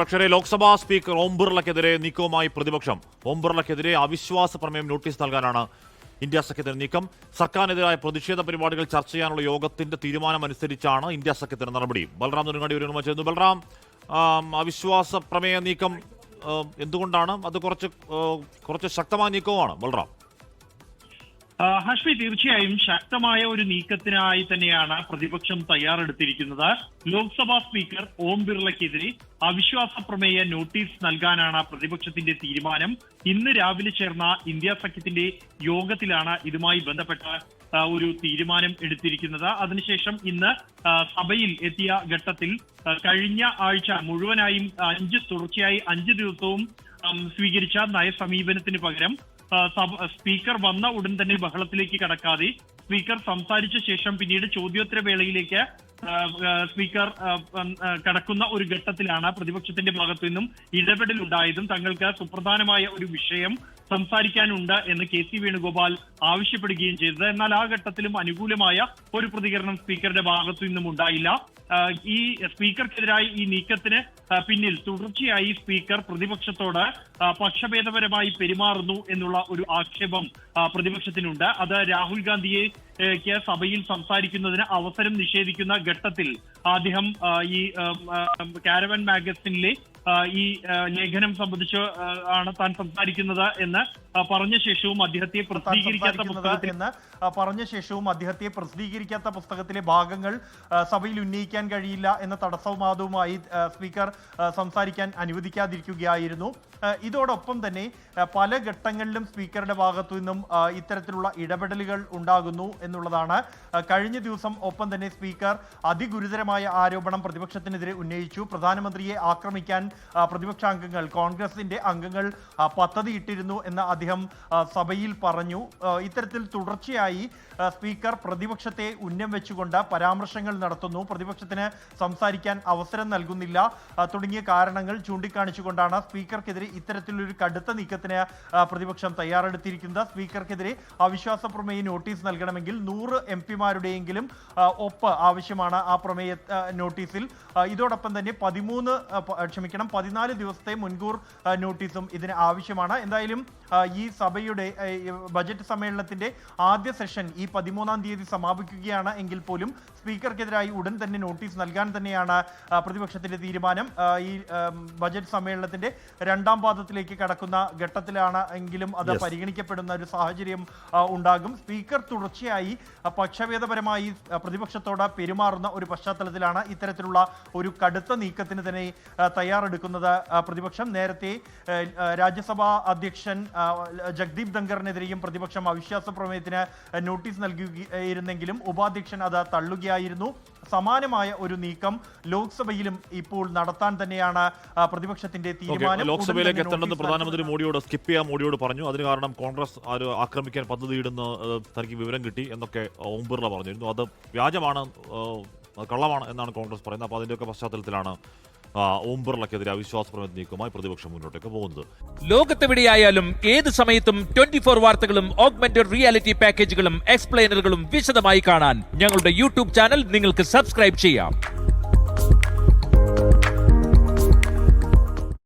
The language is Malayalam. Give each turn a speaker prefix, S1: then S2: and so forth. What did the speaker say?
S1: പക്ഷേ ലോക്സഭാ സ്പീക്കർ ഓം ബിർളയ്ക്കെതിരെ നീക്കവുമായി പ്രതിപക്ഷം. ഓം ബിർളയ്ക്കെതിരെ അവിശ്വാസ പ്രമേയം നോട്ടീസ് നൽകാനാണ് ഇന്ത്യ സഖ്യത്തിന്റെ നീക്കം. സർക്കാരിനെതിരായ പ്രതിഷേധ പരിപാടികൾ ചർച്ച ചെയ്യാനുള്ള യോഗത്തിന്റെ തീരുമാനമനുസരിച്ചാണ് ഇന്ത്യ സഖ്യത്തിന്റെ നടപടി. ബൽറാം നുരങ്ങാടി ഒരു ചേർന്നു. ബൽറാം, അവിശ്വാസ പ്രമേയ നീക്കം എന്തുകൊണ്ടാണ്? അത് കുറച്ച് ശക്തമായ നീക്കവുമാണ് ബൽറാം.
S2: ഹാഷ്മി, തീർച്ചയായും ശക്തമായ ഒരു നീക്കത്തിനായി തന്നെയാണ് പ്രതിപക്ഷം തയ്യാറെടുത്തിരിക്കുന്നത്. ലോക്സഭാ സ്പീക്കർ ഓം ബിർളയ്ക്കെതിരെ അവിശ്വാസ പ്രമേയ നോട്ടീസ് നൽകാനാണ് പ്രതിപക്ഷത്തിന്റെ തീരുമാനം. ഇന്ന് രാവിലെ ചേർന്ന ഇന്ത്യ സഖ്യത്തിന്റെ യോഗത്തിലാണ് ഇതുമായി ബന്ധപ്പെട്ട ഒരു തീരുമാനം എടുത്തിരിക്കുന്നത്. അതിനുശേഷം ഇന്ന് സഭയിൽ എത്തിയ ഘട്ടത്തിൽ കഴിഞ്ഞ ആഴ്ച മുഴുവനായും തുടർച്ചയായി 5 ദിവസവും സ്വീകരിച്ച നയസമീപനത്തിന് പകരം സ്പീക്കർ വന്ന ഉടൻ തന്നെ ബഹളത്തിലേക്ക് കടക്കാതെ സ്പീക്കർ സംസാരിച്ച ശേഷം പിന്നീട് ചോദ്യോത്തര വേളയിലേക്ക് സ്പീക്കർ കടക്കുന്ന ഒരു ഘട്ടത്തിലാണ് പ്രതിപക്ഷത്തിന്റെ ഭാഗത്തു നിന്നും ഇടപെടൽ ഉണ്ടായതും തങ്ങൾക്ക് സുപ്രധാനമായ ഒരു വിഷയം സംസാരിക്കാനുണ്ട് എന്ന് കെ.സി. വേണുഗോപാൽ ആവശ്യപ്പെടുകയും ചെയ്തത്. എന്നാൽ ആ ഘട്ടത്തിലും അനുകൂലമായ ഒരു പ്രതികരണം സ്പീക്കറുടെ ഭാഗത്തു നിന്നും ഉണ്ടായില്ല. ഈ സ്പീക്കർക്കെതിരായ ഈ നീക്കത്തിന് പിന്നിൽ തുടർച്ചയായി സ്പീക്കർ പ്രതിപക്ഷത്തോട് പക്ഷഭേദപരമായി പെരുമാറുന്നു എന്നുള്ള ഒരു ആക്ഷേപം പ്രതിപക്ഷത്തിനുണ്ട്. അത് രാഹുൽ ഗാന്ധിയെ സഭയിൽ സംസാരിക്കുന്നതിന് അവസരം നിഷേധിക്കുന്ന ഘട്ടത്തിൽ അദ്ദേഹം ഈ കാരവൻ മാഗസിനിലെ ഈ ലേഖനം സംബന്ധിച്ച് ആണ് താൻ സംസാരിക്കുന്നത് എന്ന് പറഞ്ഞ ശേഷവും അദ്ദേഹത്തെ
S3: പ്രസിദ്ധീകരിക്കാത്ത പുസ്തകത്തിലെ ഭാഗങ്ങൾ സഭയിൽ ഉന്നയിക്കാൻ കഴിയില്ല എന്ന തടസ്സവാദവുമായി സ്പീക്കർ സംസാരിക്കാൻ അനുവദിക്കാതിരിക്കുകയായിരുന്നു. ഇതോടൊപ്പം തന്നെ പല ഘട്ടങ്ങളിലും സ്പീക്കറുടെ ഭാഗത്തു നിന്നും ഇത്തരത്തിലുള്ള ഇടപെടലുകൾ ഉണ്ടാകുന്നു എന്നുള്ളതാണ്. കഴിഞ്ഞ ദിവസം ഒപ്പം തന്നെ സ്പീക്കർ അതിഗുരുതരമായ ആരോപണം പ്രതിപക്ഷത്തിനെതിരെ ഉന്നയിച്ചു. പ്രധാനമന്ത്രിയെ ആക്രമിക്കാൻ പ്രതിപക്ഷാംഗങ്ങൾ, കോൺഗ്രസിന്റെ അംഗങ്ങൾ പദ്ധതിയിട്ടിരുന്നു എന്ന് അദ്ദേഹം സഭയിൽ പറഞ്ഞു. ഇത്തരത്തിൽ തുടർച്ചയായി സ്പീക്കർ പ്രതിപക്ഷത്തെ ഉന്നം വെച്ചുകൊണ്ട് പരാമർശങ്ങൾ നടത്തുന്നു, പ്രതിപക്ഷത്തിന് സംസാരിക്കാൻ അവസരം നൽകുന്നില്ല തുടങ്ങിയ കാരണങ്ങൾ ചൂണ്ടിക്കാണിച്ചുകൊണ്ടാണ് സ്പീക്കർക്കെതിരെ ഇത്തരത്തിലൊരു കടുത്ത നീക്കത്തിന് പ്രതിപക്ഷം തയ്യാറെടുത്തിരിക്കുന്നത്. സ്പീക്കർക്കെതിരെ അവിശ്വാസ പ്രമേയ നോട്ടീസ് നൽകണമെങ്കിൽ 100 എംപിമാരുടെയെങ്കിലും ഒപ്പ് ആവശ്യമാണ് ആ പ്രമേയ നോട്ടീസിൽ. ഇതോടൊപ്പം തന്നെ 14 ദിവസത്തെ മുൻകൂർ നോട്ടീസും ഇതിന് ആവശ്യമാണ്. എന്തായാലും ഈ സഭയുടെ ബജറ്റ് സമ്മേളനത്തിന്റെ ആദ്യ സെഷൻ ഈ 13-ാം തീയതി സമാപിക്കുകയാണ് എങ്കിൽ പോലും സ്പീക്കർക്കെതിരായി ഉടൻ തന്നെ നോട്ടീസ് നൽകാൻ തന്നെയാണ് പ്രതിപക്ഷത്തിന്റെ തീരുമാനം. ഈ ബജറ്റ് സമ്മേളനത്തിന്റെ 2ാം പാദത്തിലേക്ക് കടക്കുന്ന ഘട്ടത്തിലാണ് എങ്കിലും അത് പരിഗണിക്കപ്പെടുന്ന ഒരു സാഹചര്യം ഉണ്ടാകും. സ്പീക്കർ തുടർച്ചയായി പക്ഷഭേദപരമായി പ്രതിപക്ഷത്തോട് പെരുമാറുന്ന ഒരു പശ്ചാത്തലത്തിലാണ് ഇത്തരത്തിലുള്ള ഒരു കടുത്ത നീക്കത്തിന് തന്നെ തയ്യാറെടുക്കുന്നത് പ്രതിപക്ഷം. നേരത്തെ രാജ്യസഭാ അധ്യക്ഷൻ ജഗ്ദീപ് ധങ്കറിനെതിരെയും പ്രതിപക്ഷം അവിശ്വാസ പ്രമേയത്തിന് നോട്ടീസ് നൽകുകയായിരുന്നെങ്കിലും ഉപാധ്യക്ഷൻ അത് തള്ളുകയായിരുന്നു. സമാനമായ ഒരു നീക്കം ലോക്സഭയിലും ഇപ്പോൾ നടത്താൻ തന്നെയാണ് പ്രതിപക്ഷത്തിന്റെ തീരുമാനം.
S1: ലോക്സഭയിലേക്ക് എത്തേണ്ടെന്ന് പ്രധാനമന്ത്രി സ്കിപ്പ് ചെയ്യാൻ മോഡിയോട് പറഞ്ഞു. അതിന് കാരണം കോൺഗ്രസ് ആക്രമിക്കാൻ പദ്ധതിയിടുന്ന തനിക്ക് വിവരം കിട്ടി എന്നൊക്കെ ഓം ബിർള പറഞ്ഞിരുന്നു. അത് വ്യാജമാണ്, കള്ളമാണ് എന്നാണ് കോൺഗ്രസ് പറയുന്നത്. അപ്പോൾ അതിന്റെയൊക്കെ പശ്ചാത്തലത്തിലാണ് ഓം ബിർളയ്ക്കെതിരെ അവിശ്വാസ പ്രമേയ നീക്കമായി പ്രതിപക്ഷം മുന്നോട്ടേക്ക് പോകുന്നത്.
S4: ലോകത്തെവിടെയായാലും ഏത് സമയത്തും 24 വാർത്തകളും ഓഗ്മെന്റഡ് റിയാലിറ്റി പാക്കേജുകളും എക്സ്പ്ലെയിനറുകളും വിശദമായി കാണാൻ ഞങ്ങളുടെ യൂട്യൂബ് ചാനൽ നിങ്ങൾക്ക് സബ്സ്ക്രൈബ് ചെയ്യാം.